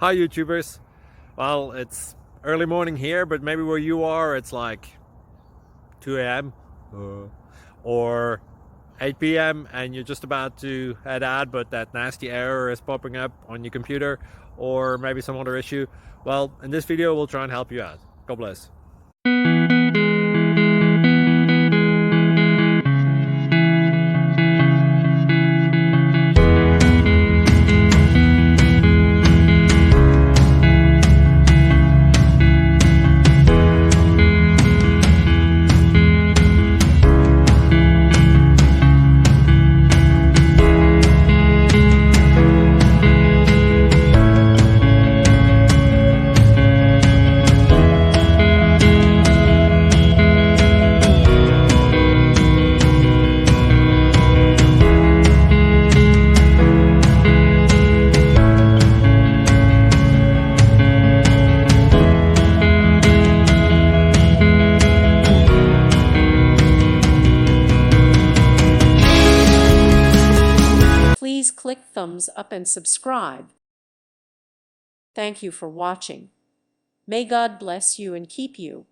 Hi YouTubers. Well, it's early morning here, but maybe where you are it's like 2 a.m. or 8 p.m. and you're just about to head out, but that nasty error is popping up on your computer, or maybe some other issue. Well, in this video we'll try and help you out. God bless. Please click thumbs up and subscribe. Thank you for watching. May God bless you and keep you.